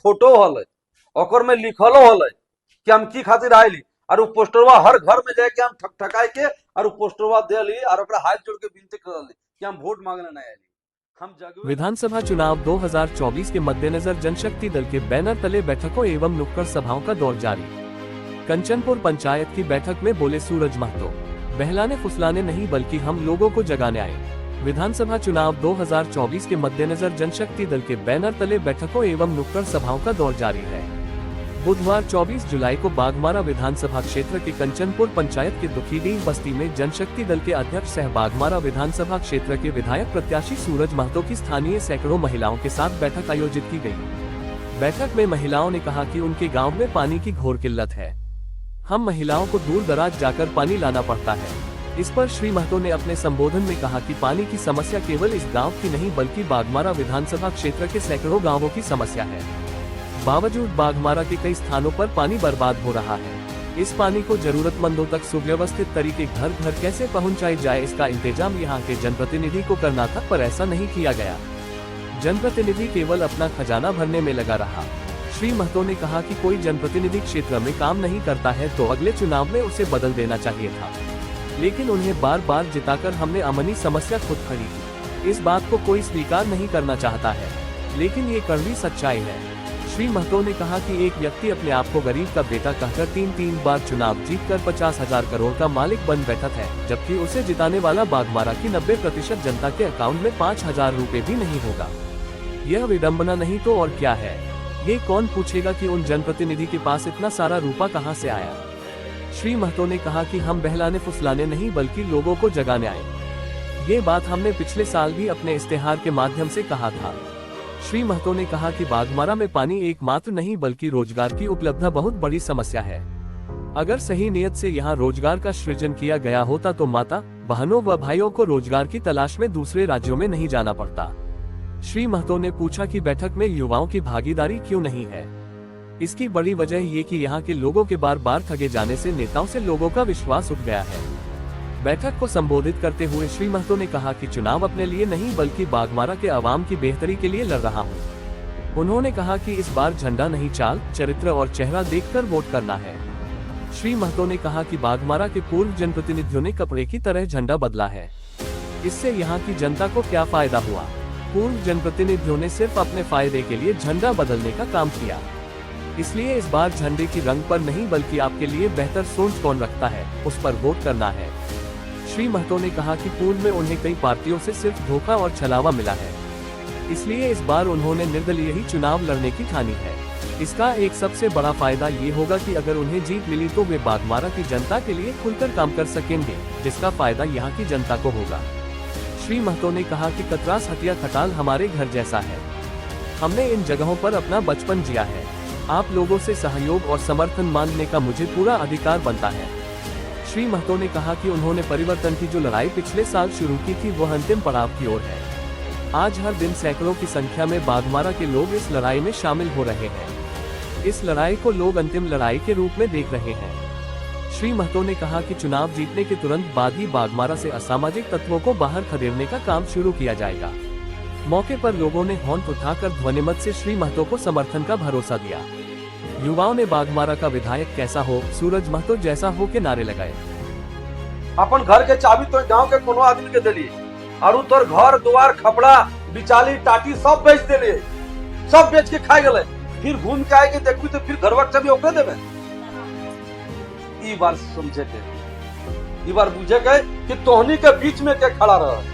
Photo हल ओकर में लिखलो हल कि हम की खातिर आयली और उ पोस्टरवा हर घर में जाके हम ठक ठकाई के और उ पोस्टरवा देली और ओकरा हाथ जोड़ के विनती करली कि हम वोट मांगने नहीं आयली। हम जगह विधानसभा चुनाव 2024 के मद्देनजर जनशक्ति दल के बैनर तले बैठकों एवं नुक्कड़ सभाओं का दौर जारी। कंचनपुर पंचायत की बैठक में बोले सूरज महतो, बहलाने फुसलाने नहीं बल्कि हम लोगों को जगाने आए। विधानसभा चुनाव 2024 के मद्देनजर जनशक्ति दल के बैनर तले बैठकों एवं नुक्कड़ सभाओं का दौर जारी है। बुधवार 24 जुलाई को बाघमारा विधानसभा क्षेत्र के कंचनपुर पंचायत के दुखीडीह बस्ती में जनशक्ति दल के अध्यक्ष सह बाघमारा विधानसभा क्षेत्र के विधायक प्रत्याशी सूरज महतो की स्थानीय सैकड़ों महिलाओं के साथ बैठक आयोजित की गई। बैठक में महिलाओं ने कहा कि उनके गांव में पानी की घोर किल्लत है। हम महिलाओं को दूर दराज जाकर पानी लाना पड़ता है। इस पर श्री महतो ने अपने संबोधन में कहा कि पानी की समस्या केवल इस गांव की नहीं बल्कि बाघमारा विधानसभा क्षेत्र के सैकड़ों गांवों की समस्या है। बावजूद बाघमारा के कई स्थानों पर पानी बर्बाद हो रहा है। इस पानी को जरूरतमंदों तक सुव्यवस्थित तरीके घर घर कैसे पहुंचाई जाए, इसका इंतजाम यहाँ के जनप्रतिनिधि को करना था, पर ऐसा नहीं किया गया। जनप्रतिनिधि केवल अपना खजाना भरने में लगा रहा। श्री महतो ने कहा कि कोई जनप्रतिनिधि क्षेत्र में काम नहीं करता है तो अगले चुनाव में उसे बदल देना चाहिए था, लेकिन उन्हें बार बार जिताकर हमने अमनी समस्या खुद खड़ी की। इस बात को कोई स्वीकार नहीं करना चाहता है, लेकिन ये कड़वी सच्चाई है। श्री महतो ने कहा कि एक व्यक्ति अपने आप को गरीब का बेटा कहकर तीन बार चुनाव जीतकर 50,000 करोड़ का मालिक बन बैठा है, जबकि उसे जिताने वाला बाघमारा की 90% जनता के अकाउंट में 5,000 रुपए भी नहीं होगा। यह विडंबना नहीं तो और क्या है। ये कौन पूछेगा कि उन जनप्रतिनिधि के पास इतना सारा रूपा कहां से आया। श्री महतो ने कहा कि हम बहलाने फुसलाने नहीं बल्कि लोगों को जगाने आए। ये बात हमने पिछले साल भी अपने इस्तेहार के माध्यम से कहा था। श्री महतो ने कहा कि बाघमारा में पानी एकमात्र नहीं बल्कि रोजगार की उपलब्धता बहुत बड़ी समस्या है। अगर सही नियत से यहाँ रोजगार का सृजन किया गया होता तो माता बहनों व भाइयों को रोजगार की तलाश में दूसरे राज्यों में नहीं जाना पड़ता। श्री महतो ने पूछा कि बैठक में युवाओं की भागीदारी क्यों नहीं है। इसकी बड़ी वजह ये कि यहाँ के लोगों के बार बार ठगे जाने से नेताओं से लोगों का विश्वास उठ गया है। बैठक को संबोधित करते हुए श्री महतो ने कहा कि चुनाव अपने लिए नहीं बल्कि बाघमारा के आवाम की बेहतरी के लिए लड़ रहा हूँ। उन्होंने कहा कि इस बार झंडा नहीं चाल, चरित्र और चेहरा देखकर वोट करना है। श्री महतो ने कहा कि बाघमारा के पूर्व जनप्रतिनिधियों ने कपड़े की तरह झंडा बदला है, इससे यहाँ की जनता को क्या फायदा हुआ। पूर्व जनप्रतिनिधियों ने सिर्फ अपने फायदे के लिए झंडा बदलने का काम किया, इसलिए इस बार झंडे की रंग पर नहीं बल्कि आपके लिए बेहतर सोच कौन रखता है उस पर वोट करना है। श्री महतो ने कहा कि पूर्व में उन्हें कई पार्टियों से सिर्फ धोखा और छलावा मिला है, इसलिए इस बार उन्होंने निर्दलीय ही चुनाव लड़ने की ठानी है। इसका एक सबसे बड़ा फायदा ये होगा कि अगर उन्हें जीत मिली तो वे बाघमारा की जनता के लिए खुलकर काम कर सकेंगे, जिसका फायदा यहाँ की जनता को होगा। श्री महतो ने कहा कि कतरास हटिया खटाल हमारे घर जैसा है। हमने इन जगहों पर अपना बचपन जिया है। आप लोगों से सहयोग और समर्थन मांगने का मुझे पूरा अधिकार बनता है। श्री महतो ने कहा कि उन्होंने परिवर्तन की जो लड़ाई पिछले साल शुरू की थी वह अंतिम पड़ाव की ओर है। आज हर दिन सैकड़ों की संख्या में बाघमारा के लोग इस लड़ाई में शामिल हो रहे हैं। इस लड़ाई को लोग अंतिम लड़ाई के रूप में देख रहे हैं। श्री महतो ने कहा कि चुनाव जीतने के तुरंत बाद ही बाघमारा से असामाजिक तत्वों को बाहर खदेड़ने का काम शुरू किया जाएगा। मौके पर लोगों ने हॉर्न उठाकर ध्वनिमत से श्री महतो को समर्थन का भरोसा दिया। युवाओं ने बाघमारा का विधायक कैसा हो, सूरज महतो जैसा हो के नारे लगाए। अपन घर के चाबी तो गांव के कोनो आदमी के दिली और तोर घर द्वार खपड़ा बिचाली टाटी सब बेच देले, सब बेच के खा गए। फिर घूम के आए के देखू तो फिर घरवा चाबी ओकरे देबे। ई बार समझे के, ई बार बुझे के कि तोहनी के बीच में के खड़ा रह।